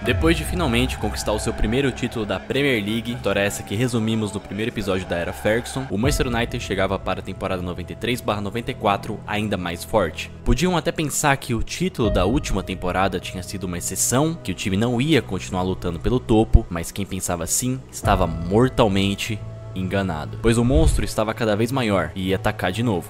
Depois de finalmente conquistar o seu primeiro título da Premier League, história essa que resumimos no primeiro episódio da era Ferguson, o Manchester United chegava para a temporada 93/94 ainda mais forte. Podiam até pensar que o título da última temporada tinha sido uma exceção, que o time não ia continuar lutando pelo topo, mas quem pensava assim estava mortalmente enganado, pois o monstro estava cada vez maior e ia atacar de novo.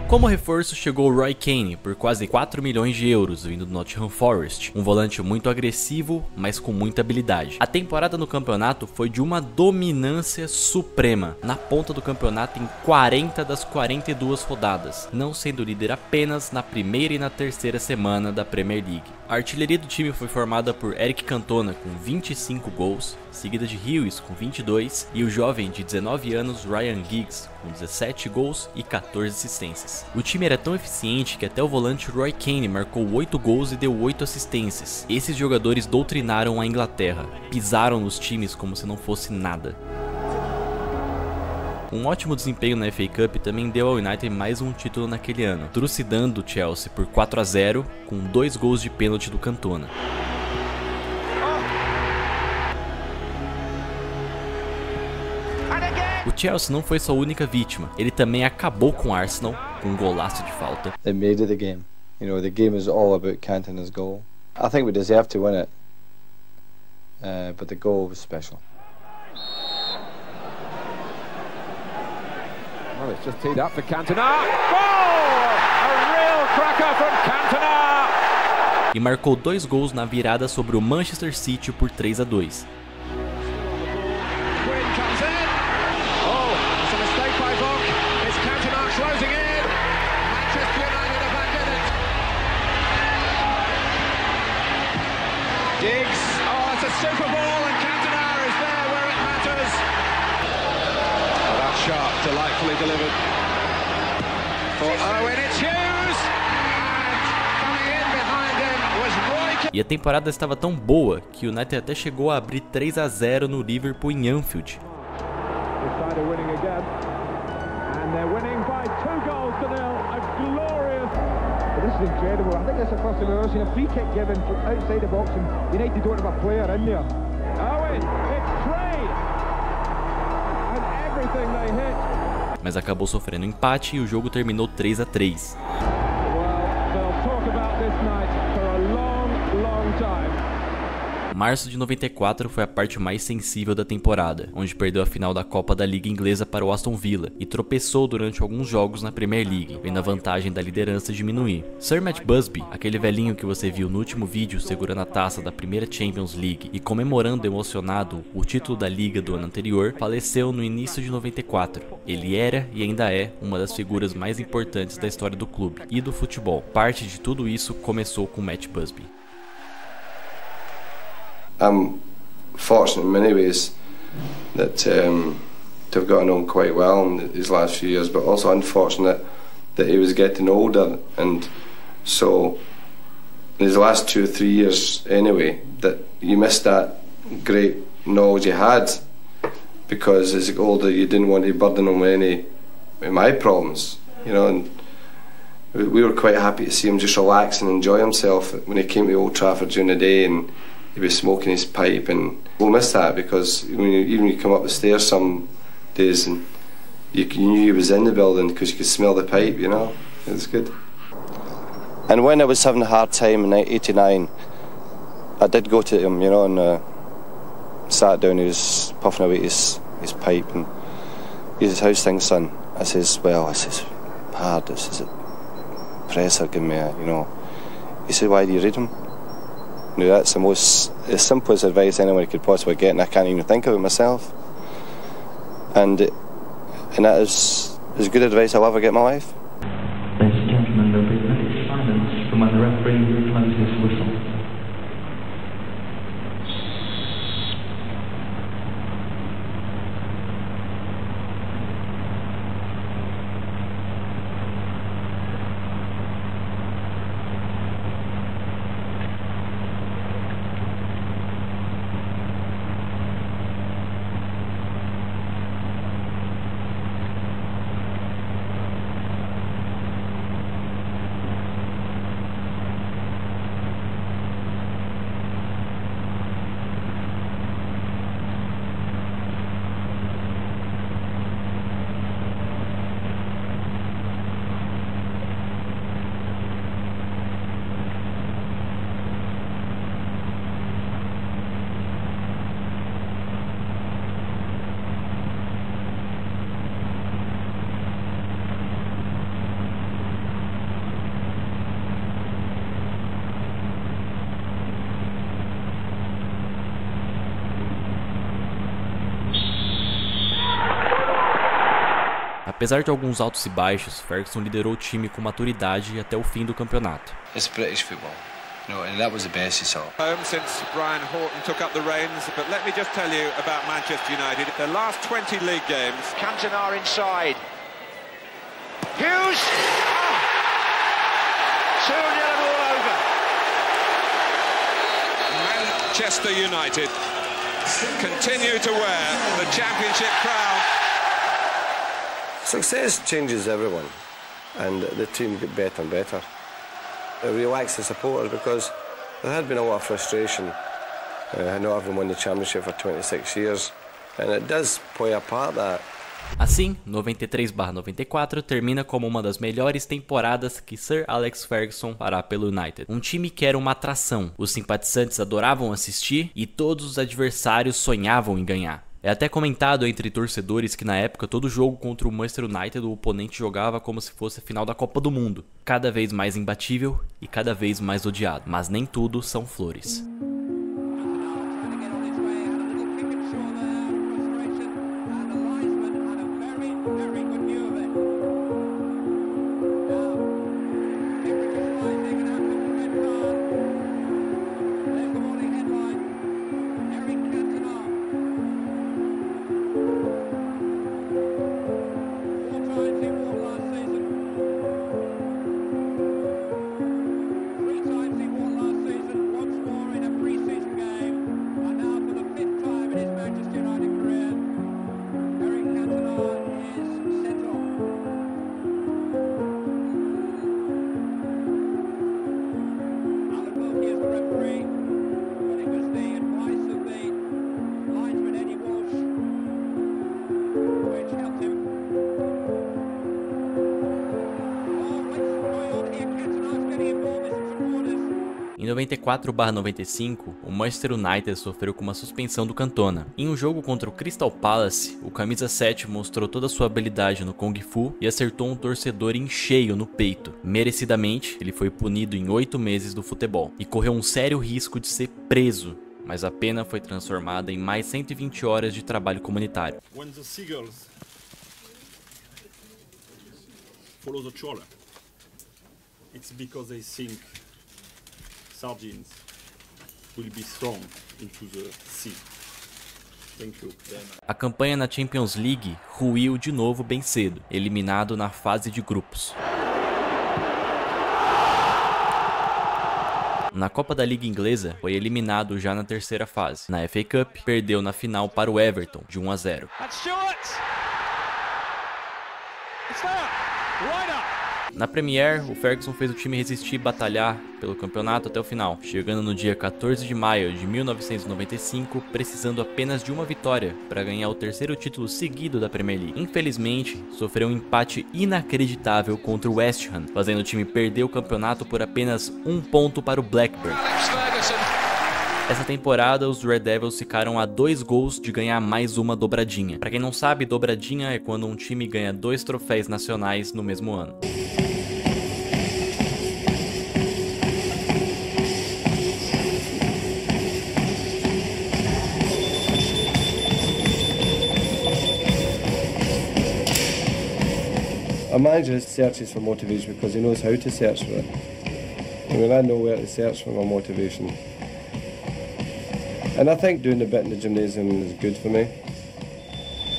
Como reforço chegou o Roy Keane por quase 4 milhões de euros vindo do Nottingham Forest, um volante muito agressivo, mas com muita habilidade. A temporada no campeonato foi de uma dominância suprema, na ponta do campeonato em 40 das 42 rodadas, não sendo líder apenas na primeira e na terceira semana da Premier League. A artilharia do time foi formada por Eric Cantona com 25 gols, seguida de Hughes com 22 e o jovem de 19 anos Ryan Giggs com 17 gols e 14 assistências. O time era tão eficiente que até o volante Roy Keane marcou 8 gols e deu 8 assistências. Esses jogadores doutrinaram a Inglaterra, pisaram nos times como se não fosse nada. Um ótimo desempenho na FA Cup também deu ao United mais um título naquele ano, trucidando o Chelsea por 4-0 com 2 gols de pênalti do Cantona. O Chelsea não foi sua única vítima, ele também acabou com o Arsenal com um golaço de falta. They made it the game. You know, the game is all about Cantona's goal. I think we deserve to win it, but the goal was special. Well, it's just teed up for Cantona. Goal! A real cracker from Cantona! E marcou 2 gols na virada sobre o Manchester City por 3-2. Giggs, oh, it's a super ball and Cantona is there where it matters. Oh, that's sharp, delightfully delivered. For Owen, it's Hughes, and coming in behind him was Roy Keane. E a temporada estava tão boa que o United até chegou a abrir 3-0 no Liverpool em Anfield. Decided winning again, and they're winning by 2 goals to 0. A glorious. This is incredible. I think this is the first time I've ever seen a free kick given from outside the box and United don't have a player in there. Owen, it's Trey, and everything they hit. Mas acabou sofrendo empate e o jogo terminou 3-3. Well, they'll talk about this night for a long, long time. Março de 94 foi a parte mais sensível da temporada, onde perdeu a final da Copa da Liga Inglesa para o Aston Villa e tropeçou durante alguns jogos na Premier League, vendo a vantagem da liderança diminuir. Sir Matt Busby, aquele velhinho que você viu no último vídeo segurando a taça da primeira Champions League e comemorando emocionado o título da Liga do ano anterior, faleceu no início de 94. Ele era e ainda é uma das figuras mais importantes da história do clube e do futebol. Parte de tudo isso começou com Matt Busby. I'm fortunate in many ways that to have got to know him quite well in his last few years, but also unfortunate that he was getting older, and so in his last 2 or 3 years anyway, that you missed that great knowledge he had, because as he got older you didn't want to burden him with any of my problems, you know, and we were quite happy to see him just relax and enjoy himself when he came to Old Trafford during the day and he was smoking his pipe, and we'll miss that because even when you come up the stairs some days and you knew he was in the building because you could smell the pipe, you know, it was good. And when I was having a hard time in 89, I did go to him, you know, and sat down, he was puffing away his pipe, and he says, "How's things, son?" I says, "Well," I says, "hard, this is a presser, give me a, you know." He said, "Why do you read him?" No, that's the most, as simplest advice anyone could possibly get, and I can't even think of it myself. And that is as good advice I'll ever get in my life. Ladies and gentlemen, there'll be a minute's silence from when the referee blows his whistle. Apesar de alguns altos e baixos, Ferguson liderou o time com maturidade até o fim do campeonato. It's British football, you know, and that was the basis of it. Home since Brian Horton took up the reins, but let me just tell you about Manchester United. The last 20 league games. Cantona inside. Hughes! Oh. 2-0 all over. Manchester United continue to wear the championship crown. Success changes everyone, and the team get better and better. It relaxed the supporters because there had been a lot of frustration. Not having won the championship for 26 years, and it does play a part that. Assim, 93/94 termina como uma das melhores temporadas que Sir Alex Ferguson fará pelo United. Um time que era uma atração, os simpatizantes adoravam assistir e todos os adversários sonhavam em ganhar. É até comentado entre torcedores que na época todo jogo contra o Manchester United o oponente jogava como se fosse a final da Copa do Mundo. Cada vez mais imbatível e cada vez mais odiado, mas nem tudo são flores. Em 94/95, o Manchester United sofreu com uma suspensão do Cantona. Em um jogo contra o Crystal Palace, o camisa 7 mostrou toda a sua habilidade no Kung Fu e acertou um torcedor em cheio no peito. Merecidamente, ele foi punido em 8 meses do futebol e correu um sério risco de ser preso, mas a pena foi transformada em mais 120 horas de trabalho comunitário. When the seagulls follow the trawler, it's because they think sardines will be thrown into the sea. Thank you. A campanha na Champions League ruiu de novo bem cedo, eliminado na fase de grupos. Na Copa da Liga Inglesa, foi eliminado já na terceira fase. Na FA Cup, perdeu na final para o Everton, de 1-0. Na Premier, o Ferguson fez o time resistir e batalhar pelo campeonato até o final, chegando no dia 14 de maio de 1995, precisando apenas de uma vitória para ganhar o terceiro título seguido da Premier League. Infelizmente, sofreu um empate inacreditável contra o West Ham, fazendo o time perder o campeonato por apenas 1 ponto para o Blackburn. Essa temporada, os Red Devils ficaram a 2 gols de ganhar mais uma dobradinha. Para quem não sabe, dobradinha é quando um time ganha 2 troféus nacionais no mesmo ano. A manager searches for motivation because he knows how to search for it. I mean, I know where to search for my motivation. And I think doing a bit in the gymnasium is good for me.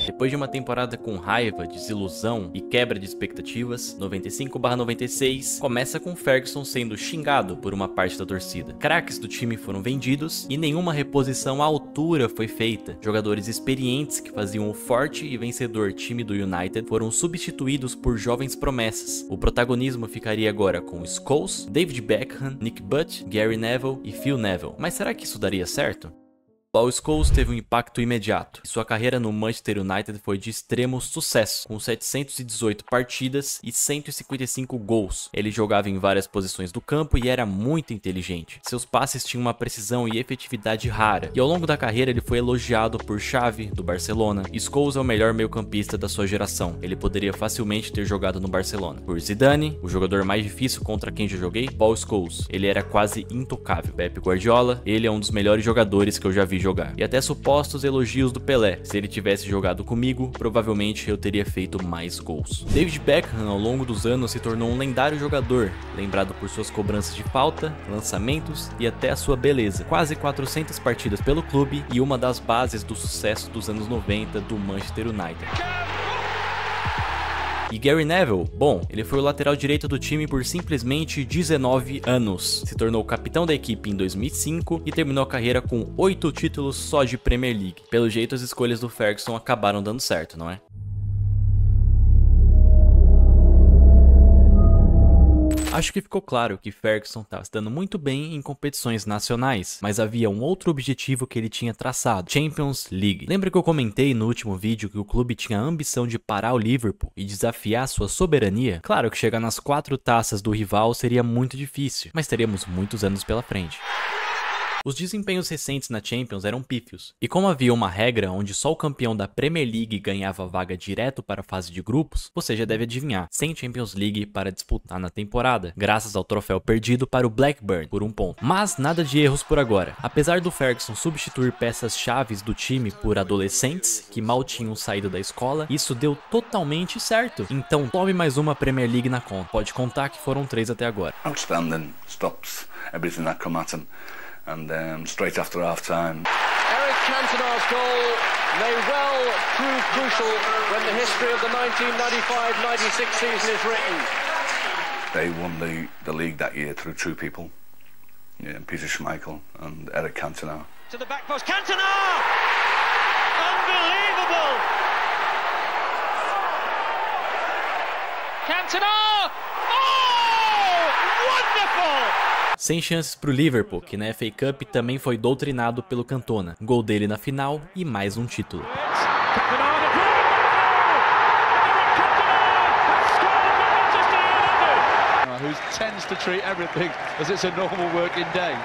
Depois de uma temporada com raiva, desilusão e quebra de expectativas, 95/96 começa com Ferguson sendo xingado por uma parte da torcida. Craques do time foram vendidos e nenhuma reposição à altura foi feita. Jogadores experientes que faziam o forte e vencedor time do United foram substituídos por jovens promessas. O protagonismo ficaria agora com Scholes, David Beckham, Nick Butt, Gary Neville e Phil Neville. Mas será que isso daria certo? Paul Scholes teve um impacto imediato, e sua carreira no Manchester United foi de extremo sucesso, com 718 partidas e 155 gols. Ele jogava em várias posições do campo e era muito inteligente. Seus passes tinham uma precisão e efetividade rara, e ao longo da carreira ele foi elogiado por Xavi, do Barcelona. Scholes é o melhor meio-campista da sua geração, ele poderia facilmente ter jogado no Barcelona. Por Zidane, o jogador mais difícil contra quem já joguei, Paul Scholes. Ele era quase intocável. Pep Guardiola, ele é um dos melhores jogadores que eu já vi jogar. E até supostos elogios do Pelé. Se ele tivesse jogado comigo, provavelmente eu teria feito mais gols. David Beckham, ao longo dos anos, se tornou um lendário jogador, lembrado por suas cobranças de falta, lançamentos e até a sua beleza. Quase 400 partidas pelo clube e uma das bases do sucesso dos anos 90 do Manchester United. E Gary Neville? Bom, ele foi o lateral direito do time por simplesmente 19 anos. Se tornou capitão da equipe em 2005 e terminou a carreira com 8 títulos só de Premier League. Pelo jeito, as escolhas do Ferguson acabaram dando certo, não é? Acho que ficou claro que Ferguson estava se dando muito bem em competições nacionais, mas havia um outro objetivo que ele tinha traçado: Champions League. Lembra que eu comentei no último vídeo que o clube tinha a ambição de parar o Liverpool e desafiar sua soberania? Claro que chegar nas 4 taças do rival seria muito difícil, mas teríamos muitos anos pela frente. Os desempenhos recentes na Champions eram pífios, e como havia uma regra onde só o campeão da Premier League ganhava vaga direto para a fase de grupos, você já deve adivinhar, sem Champions League para disputar na temporada, graças ao troféu perdido para o Blackburn por 1 ponto. Mas nada de erros por agora. Apesar do Ferguson substituir peças chaves do time por adolescentes que mal tinham saído da escola, isso deu totalmente certo. Então tome mais uma Premier League na conta. Pode contar que foram 3 até agora. Outstanding, stops everything that come at him. And straight after half-time. Eric Cantona's goal may well prove crucial when the history of the 1995-96 season is written. They won the league that year through 2 people. Yeah, Peter Schmeichel and Eric Cantona. To the back post, Cantona! Unbelievable! Cantona! Oh! Wonderful! Sem chances pro Liverpool, que na FA Cup também foi doutrinado pelo Cantona. Gol dele na final e mais um título. Who tends to treat everything as it's a normal working day.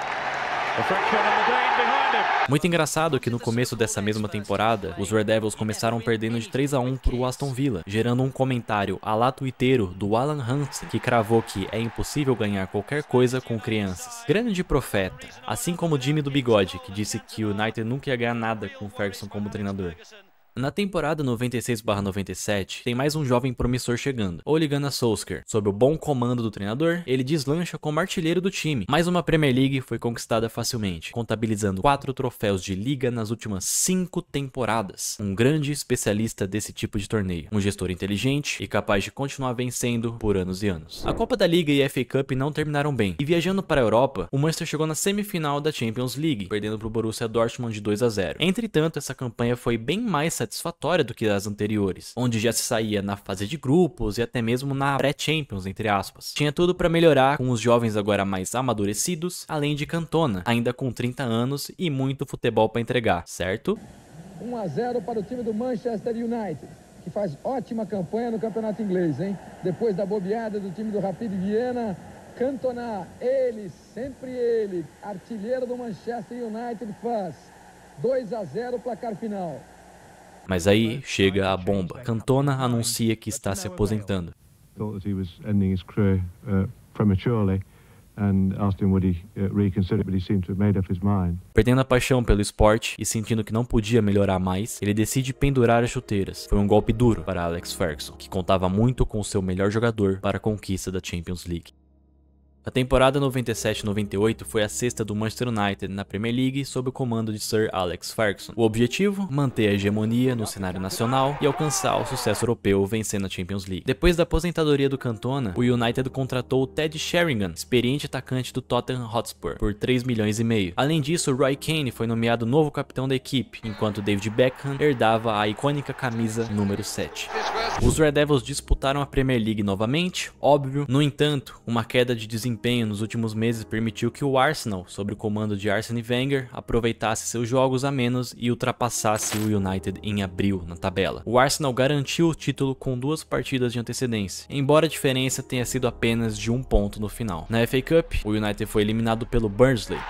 Muito engraçado que no começo dessa mesma temporada, os Red Devils começaram perdendo de 3-1 pro Aston Villa, gerando um comentário à la twitteiro do Alan Hunt, que cravou que é impossível ganhar qualquer coisa com crianças. Grande profeta, assim como Jimmy do Bigode, que disse que o United nunca ia ganhar nada com o Ferguson como treinador. Na temporada 96/97, tem mais um jovem promissor chegando, Ole Gunnar Solskjaer. Sob o bom comando do treinador, ele deslancha como artilheiro do time. Mais uma Premier League foi conquistada facilmente, contabilizando 4 troféus de liga nas últimas 5 temporadas. Um grande especialista desse tipo de torneio, um gestor inteligente e capaz de continuar vencendo por anos e anos. A Copa da Liga e a FA Cup não terminaram bem, e viajando para a Europa, o Manchester chegou na semifinal da Champions League, perdendo para o Borussia Dortmund de 2-0. Entretanto, essa campanha foi bem mais satisfatória do que as anteriores, onde já se saía na fase de grupos e até mesmo na pré-Champions, entre aspas. Tinha tudo para melhorar, com os jovens agora mais amadurecidos, além de Cantona, ainda com 30 anos e muito futebol para entregar, certo? 1-0 para o time do Manchester United, que faz ótima campanha no campeonato inglês, hein? Depois da bobeada do time do Rapid Viena, Cantona, ele, sempre ele, artilheiro do Manchester United, faz 2-0 placar final. Mas aí chega a bomba. Cantona anuncia que está se aposentando. Perdendo a paixão pelo esporte e sentindo que não podia melhorar mais, ele decide pendurar as chuteiras. Foi um golpe duro para Alex Ferguson, que contava muito com o seu melhor jogador para a conquista da Champions League. A temporada 97-98 foi a 6ª do Manchester United na Premier League sob o comando de Sir Alex Ferguson. O objetivo? Manter a hegemonia no cenário nacional e alcançar o sucesso europeu vencendo a Champions League. Depois da aposentadoria do Cantona, o United contratou o Ted Sheringham, experiente atacante do Tottenham Hotspur, por 3,5 milhões. Além disso, Roy Keane foi nomeado novo capitão da equipe, enquanto David Beckham herdava a icônica camisa número 7. Os Red Devils disputaram a Premier League novamente, óbvio. No entanto, uma queda de desempenho nos últimos meses permitiu que o Arsenal, sob o comando de Arsene Wenger, aproveitasse seus jogos a menos e ultrapassasse o United em abril na tabela. O Arsenal garantiu o título com 2 partidas de antecedência, embora a diferença tenha sido apenas de 1 ponto no final. Na FA Cup, o United foi eliminado pelo Barnsley.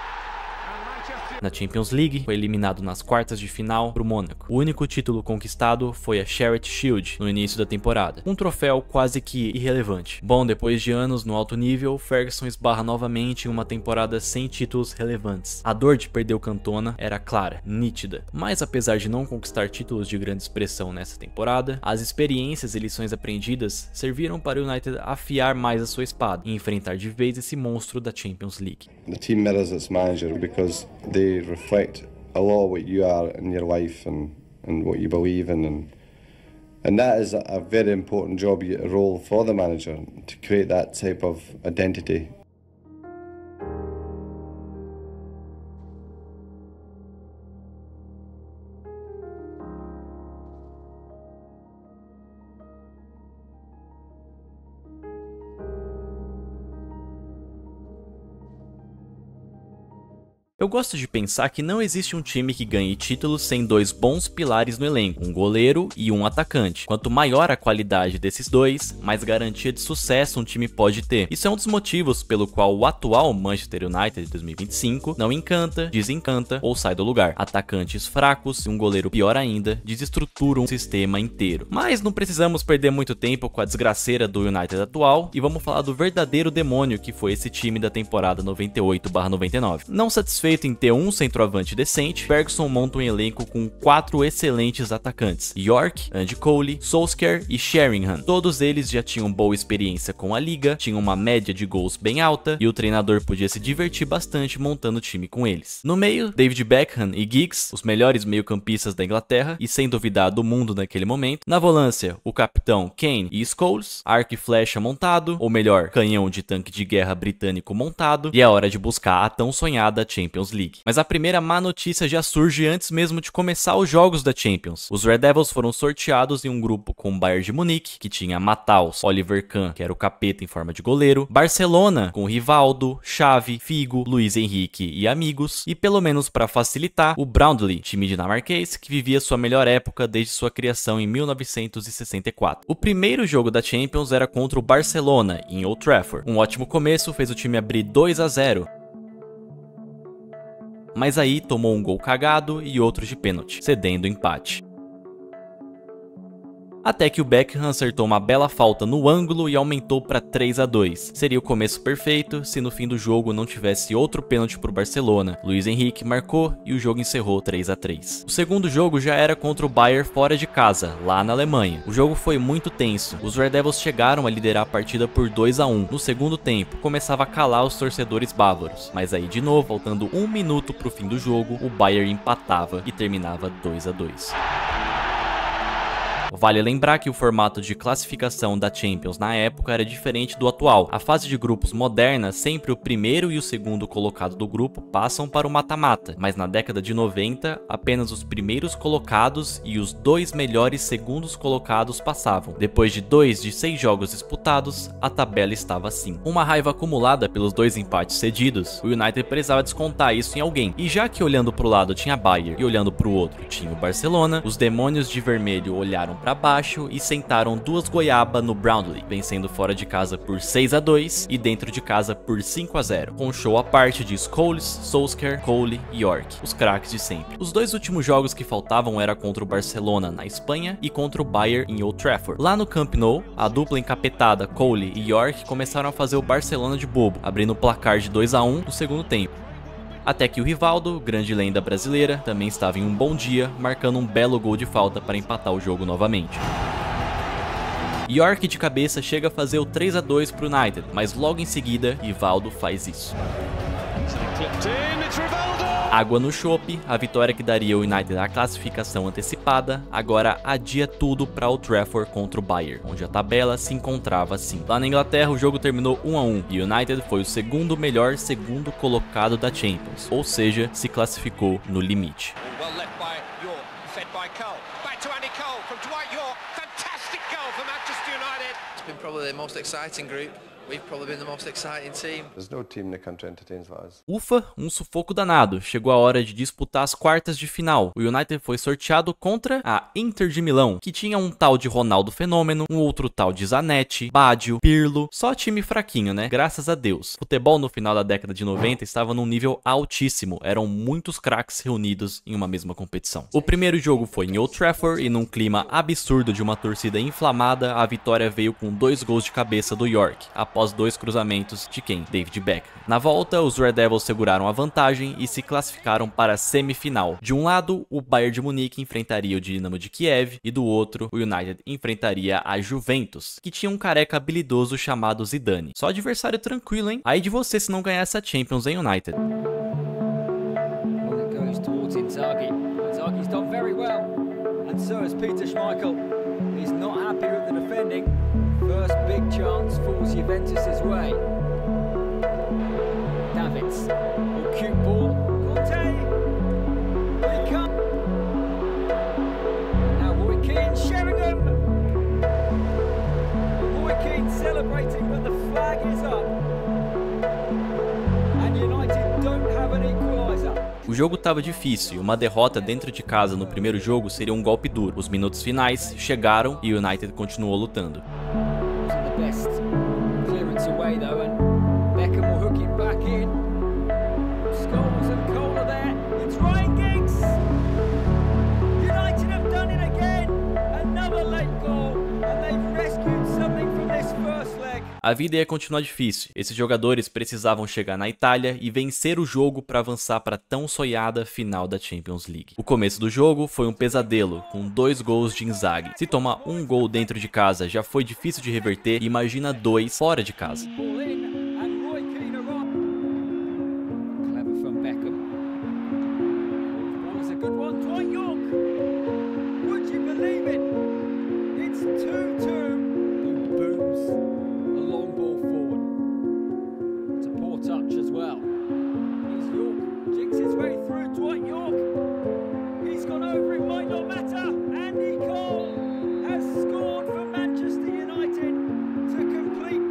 Na Champions League, foi eliminado nas quartas de final pro Mônaco. O único título conquistado foi a Charity Shield no início da temporada, um troféu quase que irrelevante. Bom, depois de anos no alto nível, Ferguson esbarra novamente em uma temporada sem títulos relevantes. A dor de perder o Cantona era clara, nítida, mas apesar de não conquistar títulos de grande expressão nessa temporada, as experiências e lições aprendidas serviram para o United afiar mais a sua espada e enfrentar de vez esse monstro da Champions League. The team mirrors its manager because they reflect a lot what you are in your life and what you believe in, and that is a very important job, role for the manager, to create that type of identity. Eu gosto de pensar que não existe um time que ganhe títulos sem dois bons pilares no elenco, um goleiro e um atacante. Quanto maior a qualidade desses dois, mais garantia de sucesso um time pode ter. Isso é um dos motivos pelo qual o atual Manchester United de 2025 não encanta, desencanta ou sai do lugar. Atacantes fracos e um goleiro pior ainda desestruturam um sistema inteiro. Mas não precisamos perder muito tempo com a desgraceira do United atual e vamos falar do verdadeiro demônio que foi esse time da temporada 98/99. Não satisfeito em ter um centroavante decente, Ferguson monta um elenco com 4 excelentes atacantes: York, Andy Cole, Solskjaer e Sheringham. Todos eles já tinham boa experiência com a liga, tinham uma média de gols bem alta e o treinador podia se divertir bastante montando o time com eles. No meio, David Beckham e Giggs, os melhores meio-campistas da Inglaterra e sem duvidar do mundo naquele momento. Na volância, o capitão Kane e Scholes, arco e flecha montado, ou melhor, canhão de tanque de guerra britânico montado, e é hora de buscar a tão sonhada Champions League. Mas a primeira má notícia já surge antes mesmo de começar os jogos da Champions. Os Red Devils foram sorteados em um grupo com o Bayern de Munique, que tinha Matheus, Oliver Kahn, que era o capeta em forma de goleiro, Barcelona, com Rivaldo, Xavi, Figo, Luiz Henrique e amigos, e pelo menos para facilitar, o Brownlee, time dinamarquês que vivia sua melhor época desde sua criação em 1964. O primeiro jogo da Champions era contra o Barcelona, em Old Trafford. Um ótimo começo fez o time abrir 2-0, mas aí tomou um gol cagado e outro de pênalti, cedendo o empate. Até que o Beckham acertou uma bela falta no ângulo e aumentou para 3-2. Seria o começo perfeito se no fim do jogo não tivesse outro pênalti para o Barcelona. Luiz Henrique marcou e o jogo encerrou 3-3. O segundo jogo já era contra o Bayern fora de casa, lá na Alemanha. O jogo foi muito tenso. Os Red Devils chegaram a liderar a partida por 2-1. No segundo tempo, começava a calar os torcedores bávaros. Mas aí de novo, faltando 1 minuto para o fim do jogo, o Bayern empatava e terminava 2-2. Vale lembrar que o formato de classificação da Champions na época era diferente do atual. A fase de grupos moderna, sempre o primeiro e o segundo colocado do grupo passam para o mata-mata, mas na década de 90, apenas os primeiros colocados e os 2 melhores segundos colocados passavam. Depois de 2 de 6 jogos disputados, a tabela estava assim. Uma raiva acumulada pelos 2 empates cedidos, o United precisava descontar isso em alguém. E já que olhando para o lado tinha Bayern e olhando para o outro tinha o Barcelona, os demônios de vermelho olharam para baixo e sentaram 2 goiaba no Brownlee, vencendo fora de casa por 6-2 e dentro de casa por 5-0, com show à parte de Scholes, Solskjaer, Cole e York, os craques de sempre. Os 2 últimos jogos que faltavam era contra o Barcelona na Espanha e contra o Bayern em Old Trafford. Lá no Camp Nou, a dupla encapetada Cole e York começaram a fazer o Barcelona de bobo, abrindo o placar de 2-1 no segundo tempo. Até que o Rivaldo, grande lenda brasileira, também estava em um bom dia, marcando um belo gol de falta para empatar o jogo novamente. York de cabeça chega a fazer o 3-2 para o United, mas logo em seguida, Rivaldo faz isso. Água no chope, a vitória que daria ao United a classificação antecipada, agora adia tudo para Old Trafford contra o Bayern, onde a tabela se encontrava assim. Lá na Inglaterra o jogo terminou 1-1 e o United foi o segundo melhor segundo colocado da Champions, ou seja, se classificou no limite. Probably the most exciting group Ufa, um sufoco danado. Chegou a hora de disputar as quartas de final. O United foi sorteado contra a Inter de Milão, que tinha um tal de Ronaldo Fenômeno, um outro tal de Zanetti, Baggio, Pirlo, só time fraquinho, né? Graças a Deus. O futebol no final da década de 90 estava num nível altíssimo, eram muitos craques reunidos em uma mesma competição. O primeiro jogo foi em Old Trafford e num clima absurdo de uma torcida inflamada, a vitória veio com 2 gols de cabeça do York, após 2 cruzamentos de quem? David Beckham. Na volta, os Red Devils seguraram a vantagem e se classificaram para a semifinal. De um lado, o Bayern de Munique enfrentaria o Dinamo de Kiev e do outro, o United enfrentaria a Juventus, que tinha um careca habilidoso chamado Zidane. Só adversário tranquilo, hein? Aí de você se não ganhasse a Champions em United. Inzaghi's done very well, and so has Peter Schmeichel. He's not happy with the defending. First big chance falls Juventus' way. Davids, cute ball. Conte, they come. Now Roy Keane, Sheringham. Roy Keane celebrating when the flag is up. And United don't have an equaliser. O jogo estava difícil e uma derrota dentro de casa no primeiro jogo seria um golpe duro. Os minutos finais chegaram e o United continuou lutando. A vida ia continuar difícil. Esses jogadores precisavam chegar na Itália e vencer o jogo para avançar para a tão sonhada final da Champions League. O começo do jogo foi um pesadelo, com 2 gols de Inzaghi. Se tomar um gol dentro de casa já foi difícil de reverter, imagina 2 fora de casa.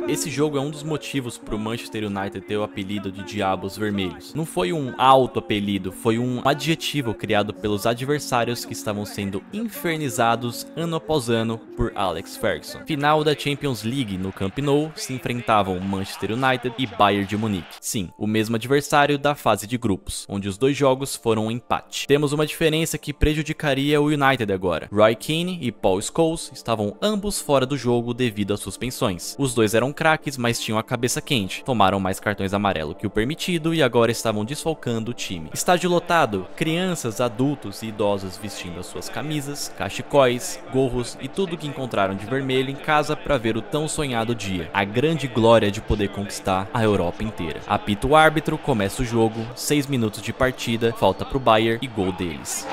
Esse jogo é um dos motivos para o Manchester United ter o apelido de Diabos Vermelhos. Não foi um auto-apelido, foi um adjetivo criado pelos adversários que estavam sendo infernizados ano após ano por Alex Ferguson. Final da Champions League no Camp Nou, se enfrentavam Manchester United e Bayern de Munique. Sim, o mesmo adversário da fase de grupos, onde os 2 jogos foram um empate. Temos uma diferença que prejudicaria o United agora. Roy Keane e Paul Scholes estavam ambos fora do jogo devido às suspensões. Os dois eram craques, mas tinham a cabeça quente. Tomaram mais cartões amarelos que o permitido e agora estavam desfalcando o time. Estádio lotado, crianças, adultos e idosos vestindo as suas camisas, cachecóis, gorros e tudo que encontraram de vermelho em casa para ver o tão sonhado dia. A grande glória de poder conquistar a Europa inteira. Apita o árbitro, começa o jogo, 6 minutos de partida, falta pro Bayern e gol deles.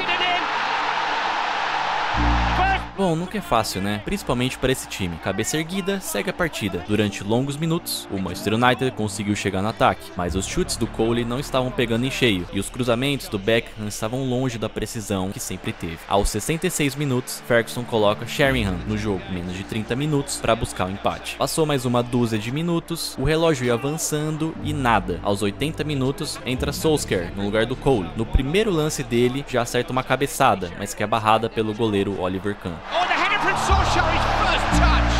Bom, nunca é fácil, né? Principalmente para esse time. Cabeça erguida, segue a partida. Durante longos minutos, o Manchester United conseguiu chegar no ataque, mas os chutes do Cole não estavam pegando em cheio, e os cruzamentos do Beckham estavam longe da precisão que sempre teve. Aos 66 minutos, Ferguson coloca Sheringham no jogo, menos de 30 minutos, para buscar o empate. Passou mais uma dúzia de minutos, o relógio ia avançando e nada. Aos 80 minutos, entra Solskjaer no lugar do Cole. No primeiro lance dele, já acerta uma cabeçada, mas que é barrada pelo goleiro Oliver Kahn. Oh, the header from Solskjaer, his first touch.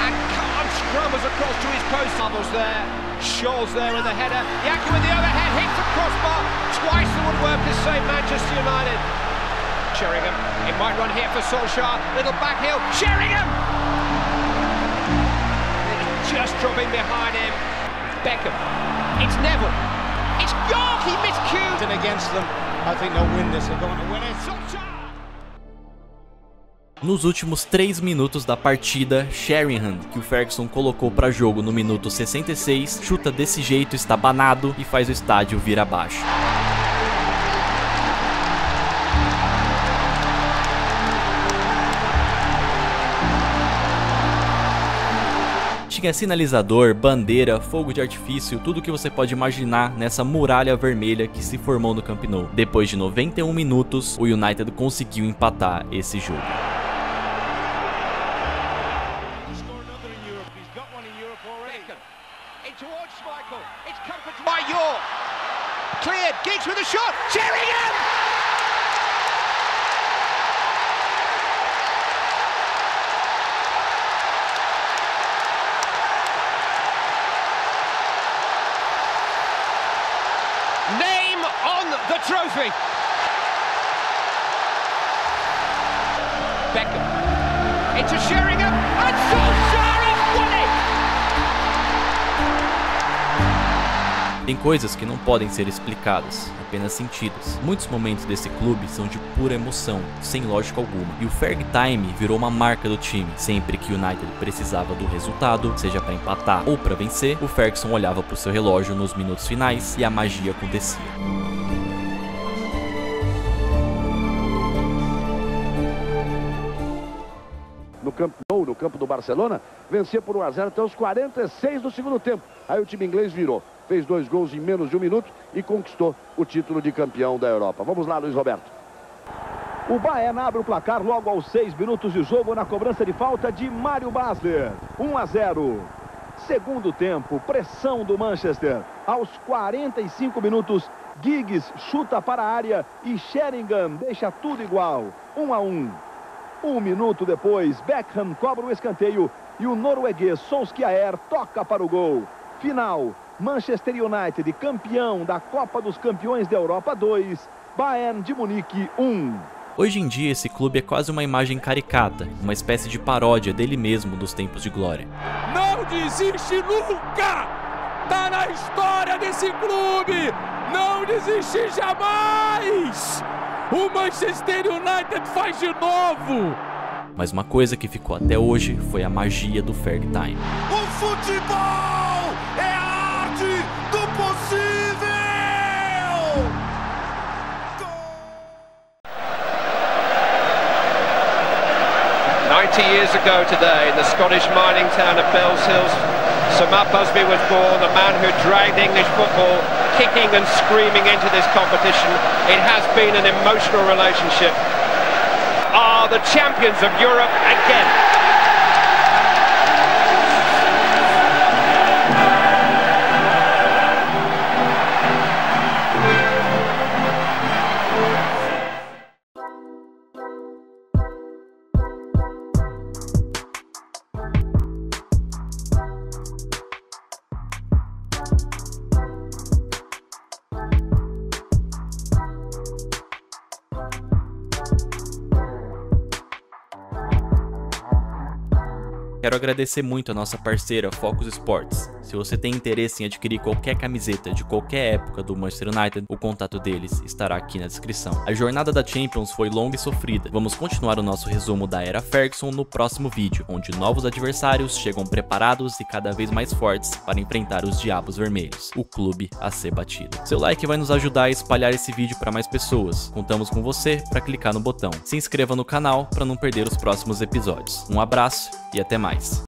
And Kahn scrums across to his post. Marbles there, Scholes there with the header. Yaku with the overhead, hits the crossbar. Twice the woodwork has saved Manchester United. Sheringham, it might run here for Solskjaer. Little back heel, Sheringham! Just dropping behind him. Beckham, it's Neville. It's York, he miscued. And against them, I think they'll win this. They're going to win it. Solskjaer! Nos últimos 3 minutos da partida, Sheringham, que o Ferguson colocou para jogo no minuto 66, chuta desse jeito estabanado e faz o estádio vir abaixo. Tinha sinalizador, bandeira, fogo de artifício, tudo que você pode imaginar nessa muralha vermelha que se formou no Camp Nou. Depois de 91 minutos, o United conseguiu empatar esse jogo. Schmeichel, it's comforted by York. Cleared, Giggs with a shot, Sheringham! Name on the trophy. Beckham into Sheringham and Solskjaer has won it. Tem coisas que não podem ser explicadas, apenas sentidas. Muitos momentos desse clube são de pura emoção, sem lógica alguma. E o Ferg Time virou uma marca do time. Sempre que o United precisava do resultado, seja para empatar ou para vencer, o Ferguson olhava para o seu relógio nos minutos finais e a magia acontecia. No campo do Barcelona, vencia por 1-0 até os 46 do segundo tempo. Aí o time inglês virou, fez 2 gols em menos de 1 minuto e conquistou o título de campeão da Europa. Vamos lá, Luiz Roberto. O Bayern abre o placar logo aos 6 minutos de jogo na cobrança de falta de Mário Basler. 1-0. Segundo tempo, pressão do Manchester. Aos 45 minutos, Giggs chuta para a área e Sheringham deixa tudo igual. 1-1. 1 minuto depois, Beckham cobra o escanteio e o norueguês Solskjaer toca para o gol. Final, Manchester United campeão da Copa dos Campeões da Europa 2, Bayern de Munique 1. Hoje em dia esse clube é quase uma imagem caricata, uma espécie de paródia dele mesmo dos tempos de glória. Não desiste nunca! Tá na história desse clube! Não desiste jamais! O Manchester United faz de novo! Mas uma coisa que ficou até hoje foi a magia do Ferg Time. O futebol é a arte do possível! 90 years ago today, in the Scottish mining town of Bellshills, Sir Matt Busby was born, the man who dragged English football kicking and screaming into this competition. It has been an emotional relationship. Are the champions of Europe again. Quero agradecer muito a nossa parceira Focus Sports. Se você tem interesse em adquirir qualquer camiseta de qualquer época do Manchester United, o contato deles estará aqui na descrição. A jornada da Champions foi longa e sofrida. Vamos continuar o nosso resumo da era Ferguson no próximo vídeo, onde novos adversários chegam preparados e cada vez mais fortes para enfrentar os Diabos Vermelhos, o clube a ser batido. Seu like vai nos ajudar a espalhar esse vídeo para mais pessoas. Contamos com você para clicar no botão. Se inscreva no canal para não perder os próximos episódios. Um abraço e até mais.